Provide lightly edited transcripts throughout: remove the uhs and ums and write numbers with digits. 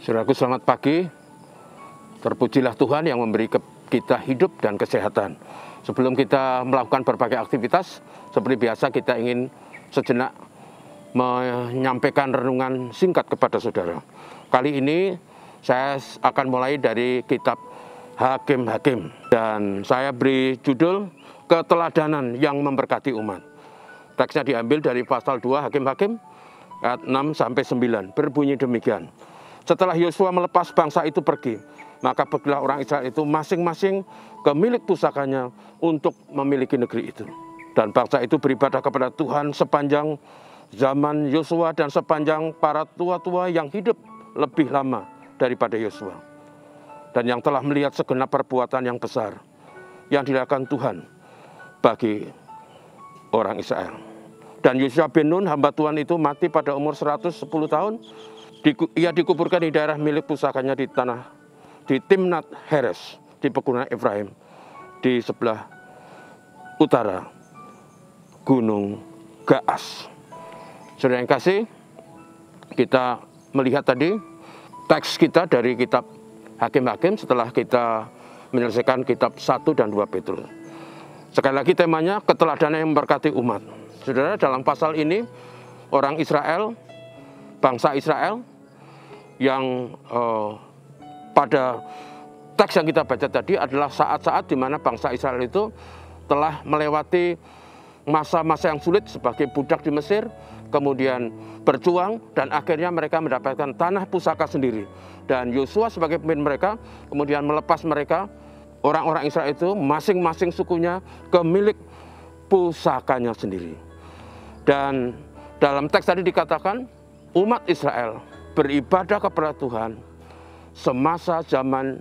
Saudaraku, selamat pagi. Terpujilah Tuhan yang memberi kita hidup dan kesehatan. Sebelum kita melakukan berbagai aktivitas, seperti biasa kita ingin sejenak menyampaikan renungan singkat kepada saudara. Kali ini saya akan mulai dari kitab Hakim-Hakim. Dan saya beri judul Keteladanan yang Memberkati Umat. Teksnya diambil dari pasal 2 Hakim-Hakim ayat 6-9. Berbunyi demikian. Setelah Yosua melepas bangsa itu pergi, maka pergilah orang Israel itu masing-masing ke milik pusakanya untuk memiliki negeri itu. Dan bangsa itu beribadah kepada Tuhan sepanjang zaman Yosua dan sepanjang para tua-tua yang hidup lebih lama daripada Yosua. Dan yang telah melihat segenap perbuatan yang besar yang dilakukan Tuhan bagi orang Israel. Dan Yosua bin Nun, hamba Tuhan itu mati pada umur 110 tahun. Ia dikuburkan di daerah milik pusakanya di Timnat Heres, di pegunungan Efraim, di sebelah utara Gunung Gaas. Saudara yang kasih, kita melihat tadi teks kita dari kitab Hakim-Hakim setelah kita menyelesaikan kitab 1 dan 2 Petrus. Sekali lagi temanya keteladanan yang memberkati umat. Saudara, dalam pasal ini orang Israel, bangsa Israel yang pada teks yang kita baca tadi adalah saat-saat di mana bangsa Israel itu telah melewati masa-masa yang sulit sebagai budak di Mesir, kemudian berjuang dan akhirnya mereka mendapatkan tanah pusaka sendiri. Dan Yosua sebagai pemimpin mereka kemudian melepas mereka, orang-orang Israel itu masing-masing sukunya ke milik pusakanya sendiri. Dan dalam teks tadi dikatakan umat Israel beribadah kepada Tuhan semasa zaman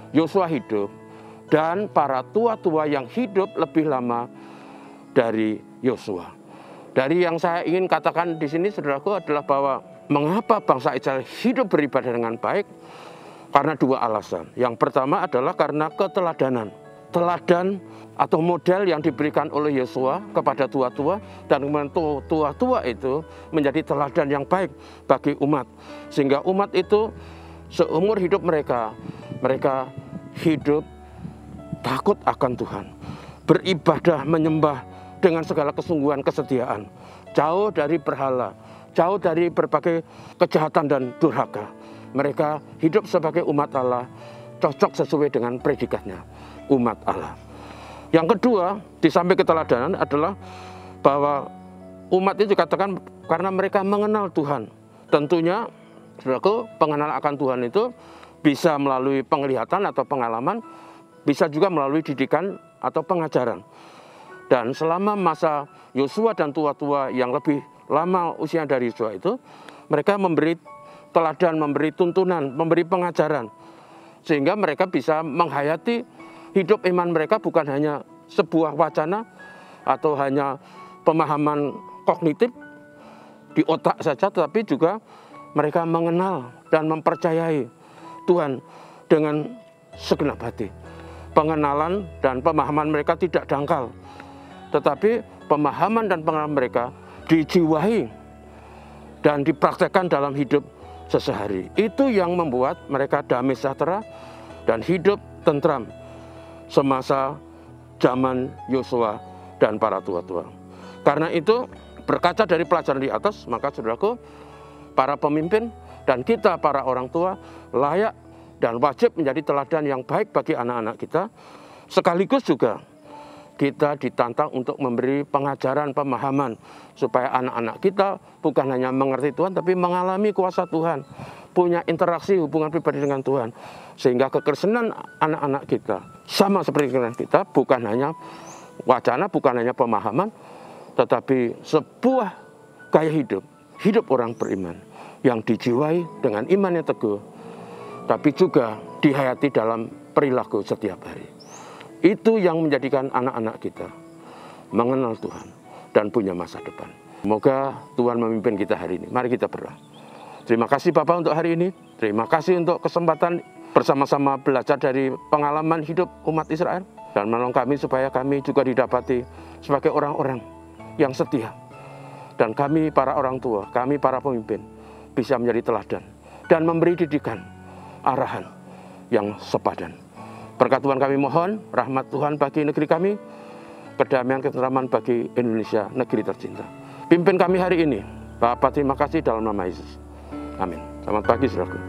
Yosua hidup dan para tua-tua yang hidup lebih lama dari Yosua. Dari yang saya ingin katakan di sini, saudaraku, adalah bahwa mengapa bangsa Israel hidup beribadah dengan baik? Karena dua alasan. Yang pertama adalah karena keteladanan. Teladan atau model yang diberikan oleh Yosua kepada tua-tua, dan kemudian tua-tua itu menjadi teladan yang baik bagi umat. Sehingga umat itu seumur hidup mereka hidup takut akan Tuhan. Beribadah, menyembah dengan segala kesungguhan, kesetiaan. Jauh dari berhala, jauh dari berbagai kejahatan dan durhaka. Mereka hidup sebagai umat Allah, cocok sesuai dengan predikatnya, umat Allah. Yang kedua, di samping keteladanan adalah bahwa umat itu dikatakan karena mereka mengenal Tuhan. Tentunya, saudaraku, pengenalan akan Tuhan itu bisa melalui penglihatan atau pengalaman, bisa juga melalui didikan atau pengajaran. Dan selama masa Yosua dan tua-tua yang lebih lama usia dari Yosua itu, mereka memberi teladan, memberi tuntunan, memberi pengajaran. Sehingga mereka bisa menghayati hidup iman mereka bukan hanya sebuah wacana atau hanya pemahaman kognitif di otak saja, tetapi juga mereka mengenal dan mempercayai Tuhan dengan segenap hati. Pengenalan dan pemahaman mereka tidak dangkal, tetapi pemahaman dan pengalaman mereka dijiwai dan dipraktekkan dalam hidup sehari-hari. Itu yang membuat mereka damai sejahtera dan hidup tentram semasa zaman Yosua dan para tua-tua. Karena itu, berkaca dari pelajaran di atas, maka saudaraku, para pemimpin dan kita para orang tua layak dan wajib menjadi teladan yang baik bagi anak-anak kita. Sekaligus juga kita ditantang untuk memberi pengajaran, pemahaman, supaya anak-anak kita bukan hanya mengerti Tuhan, tapi mengalami kuasa Tuhan, punya interaksi hubungan pribadi dengan Tuhan. Sehingga kekristenan anak-anak kita sama seperti kekristenan kita, bukan hanya wacana, bukan hanya pemahaman, tetapi sebuah gaya hidup orang beriman yang dijiwai dengan iman yang teguh, tapi juga dihayati dalam perilaku setiap hari. Itu yang menjadikan anak-anak kita mengenal Tuhan dan punya masa depan. Semoga Tuhan memimpin kita hari ini. Mari kita berdoa. Terima kasih Bapak untuk hari ini. Terima kasih untuk kesempatan bersama-sama belajar dari pengalaman hidup umat Israel. Dan menolong kami supaya kami juga didapati sebagai orang-orang yang setia. Dan kami para orang tua, kami para pemimpin bisa menjadi teladan dan memberi didikan, arahan yang sepadan. Berkat Tuhan kami mohon, rahmat Tuhan bagi negeri kami, kedamaian ketentraman bagi Indonesia, negeri tercinta. Pimpin kami hari ini. Bapak, terima kasih dalam nama Yesus. Amin. Selamat pagi, saudaraku.